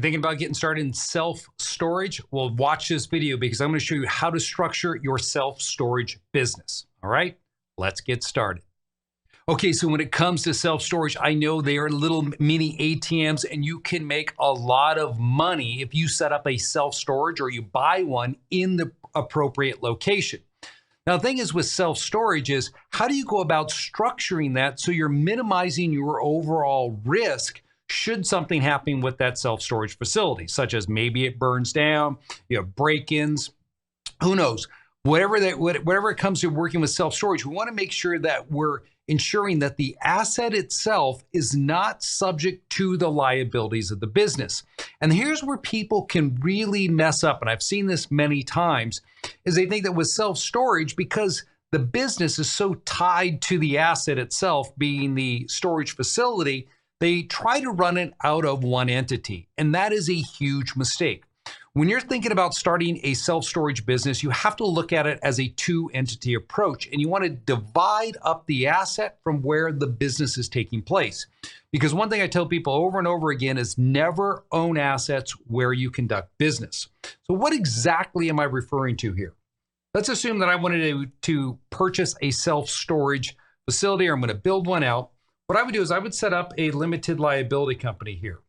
thinking about getting started in self-storage? Well, watch this video because I'm going to show you how to structure your self-storage business. All right, let's get started. Okay, so when it comes to self-storage, I know they are little mini ATMs and you can make a lot of money if you set up a self-storage or you buy one in the appropriate location. Now, the thing is with self-storage is how do you go about structuring that so you're minimizing your overall risk should something happen with that self-storage facility, such as maybe it burns down, you have break-ins, who knows? Whatever it comes to working with self-storage, we want to make sure that we're ensuring that the asset itself is not subject to the liabilities of the business. And here's where people can really mess up, and I've seen this many times, is they think that with self-storage, because the business is so tied to the asset itself, being the storage facility, they try to run it out of one entity, and that is a huge mistake. When you're thinking about starting a self-storage business, you have to look at it as a two-entity approach, and you want to divide up the asset from where the business is taking place. Because one thing I tell people over and over again is never own assets where you conduct business. So what exactly am I referring to here? Let's assume that I wanted to purchase a self-storage facility, or I'm going to build one out. What I would do is I would set up a limited liability company here.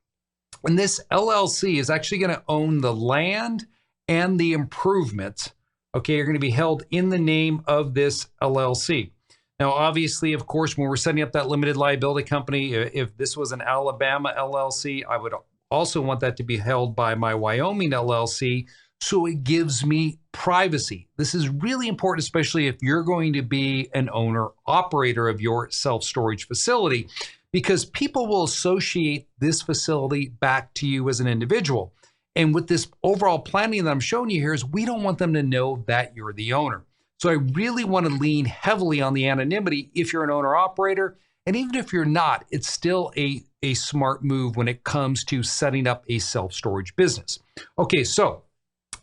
And this LLC is actually going to own the land and the improvements, okay, are going to be held in the name of this LLC. Now, obviously, of course, when we're setting up that limited liability company, if this was an Alabama LLC, I would also want that to be held by my Wyoming LLC, so it gives me privacy. This is really important, especially if you're going to be an owner-operator of your self-storage facility, because people will associate this facility back to you as an individual. And with this overall planning that I'm showing you here is we don't want them to know that you're the owner. So I really want to lean heavily on the anonymity if you're an owner operator. And even if you're not, it's still a smart move when it comes to setting up a self-storage business. Okay, so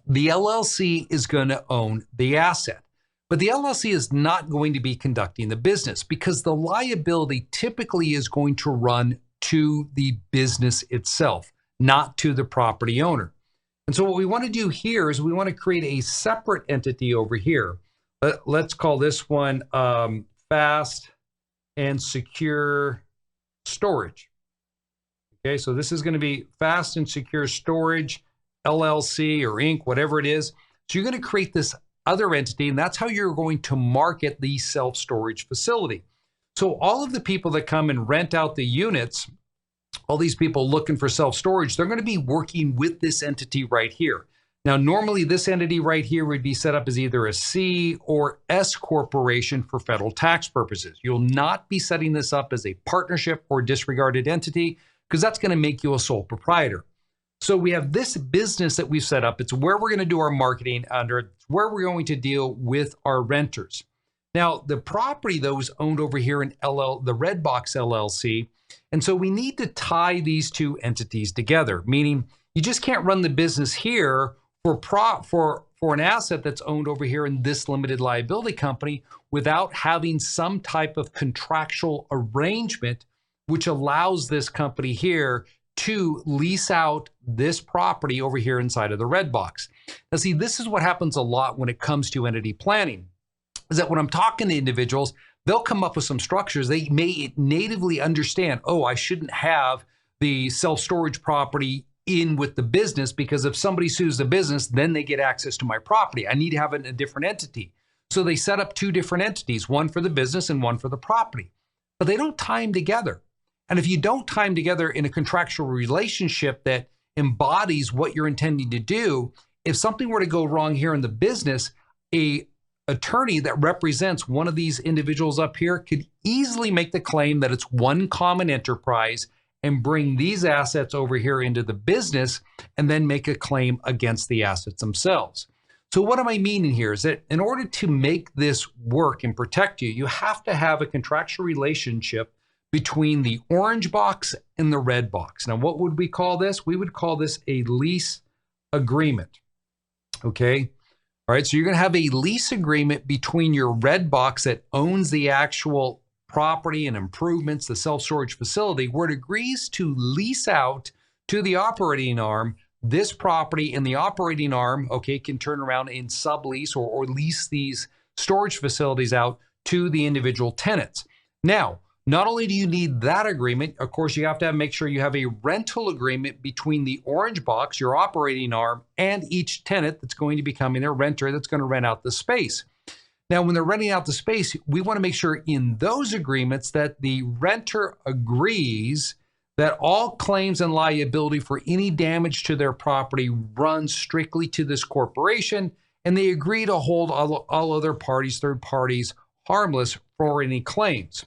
the LLC is going to own the asset. But the LLC is not going to be conducting the business because the liability typically is going to run to the business itself, not to the property owner. And so what we want to do here is we want to create a separate entity over here. Let's call this one Fast and Secure Storage. Okay, so this is going to be Fast and Secure Storage, LLC or Inc., whatever it is. So you're going to create this other entity, and that's how you're going to market the self-storage facility. So all of the people that come and rent out the units, all these people looking for self-storage, they're going to be working with this entity right here. Now, normally this entity right here would be set up as either a C or S corporation for federal tax purposes. You'll not be setting this up as a partnership or disregarded entity because that's going to make you a sole proprietor. So we have this business that we've set up. It's where we're going to do our marketing under. It's where we're going to deal with our renters. Now, the property, though, is owned over here in the Redbox LLC. And so we need to tie these two entities together, meaning you just can't run the business here for an asset that's owned over here in this limited liability company without having some type of contractual arrangement which allows this company here to lease out this property over here inside of the Redbox. Now, see, this is what happens a lot when it comes to entity planning, is that when I'm talking to individuals, they'll come up with some structures. They may natively understand, oh, I shouldn't have the self-storage property in with the business because if somebody sues the business, then they get access to my property. I need to have it in a different entity. So they set up two different entities, one for the business and one for the property, but they don't tie them together. And if you don't tie them together in a contractual relationship that embodies what you're intending to do, if something were to go wrong here in the business, a attorney that represents one of these individuals up here could easily make the claim that it's one common enterprise and bring these assets over here into the business and then make a claim against the assets themselves. So what am I meaning here is that in order to make this work and protect you, you have to have a contractual relationship between the orange box and the red box. Now, what would we call this? We would call this a lease agreement. Okay. All right. So you're going to have a lease agreement between your red box that owns the actual property and improvements, the self-storage facility, where it agrees to lease out to the operating arm, this property in the operating arm, okay, can turn around and sublease or lease these storage facilities out to the individual tenants. Now, not only do you need that agreement, of course, you have to make sure you have a rental agreement between the orange box, your operating arm, and each tenant that's going to be becoming a renter that's going to rent out the space. Now, when they're renting out the space, we want to make sure in those agreements that the renter agrees that all claims and liability for any damage to their property runs strictly to this corporation, and they agree to hold all other parties, third parties, harmless for any claims.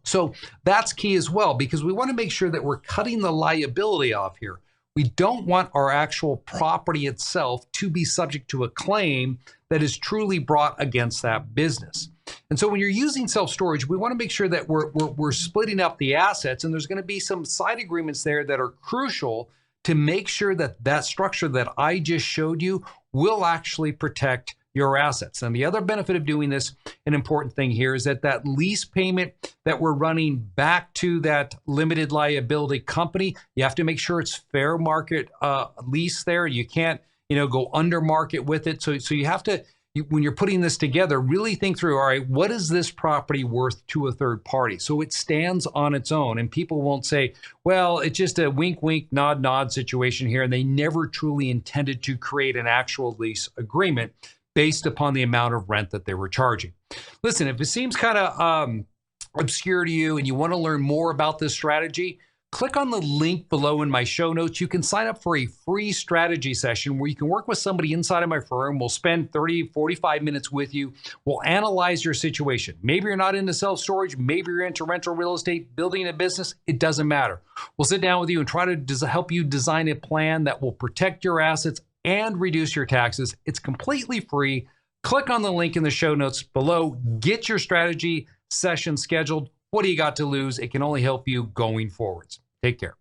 So that's key as well, because we want to make sure that we're cutting the liability off here. We don't want our actual property itself to be subject to a claim that is truly brought against that business. And so when you're using self-storage, we want to make sure that we're splitting up the assets, and there's going to be some side agreements there that are crucial to make sure that that structure that I just showed you will actually protect your assets. And the other benefit of doing this, an important thing here, is that that lease payment that we're running back to that limited liability company, you have to make sure it's fair market lease there. You can't, go under market with it. So you have to, when you're putting this together, really think through, all right, what is this property worth to a third party? So it stands on its own, and people won't say, well, it's just a wink, wink, nod, nod situation here. And they never truly intended to create an actual lease agreement based upon the amount of rent that they were charging. Listen, if it seems kind of obscure to you and you want to learn more about this strategy, click on the link below in my show notes. You can sign up for a free strategy session where you can work with somebody inside of my firm. We'll spend 30, 45 minutes with you. We'll analyze your situation. Maybe you're not into self-storage. Maybe you're into rental real estate, building a business. It doesn't matter. We'll sit down with you and try to help you design a plan that will protect your assets and reduce your taxes. It's completely free. Click on the link in the show notes below. Get your strategy session scheduled. What do you got to lose? It can only help you going forwards. Take care.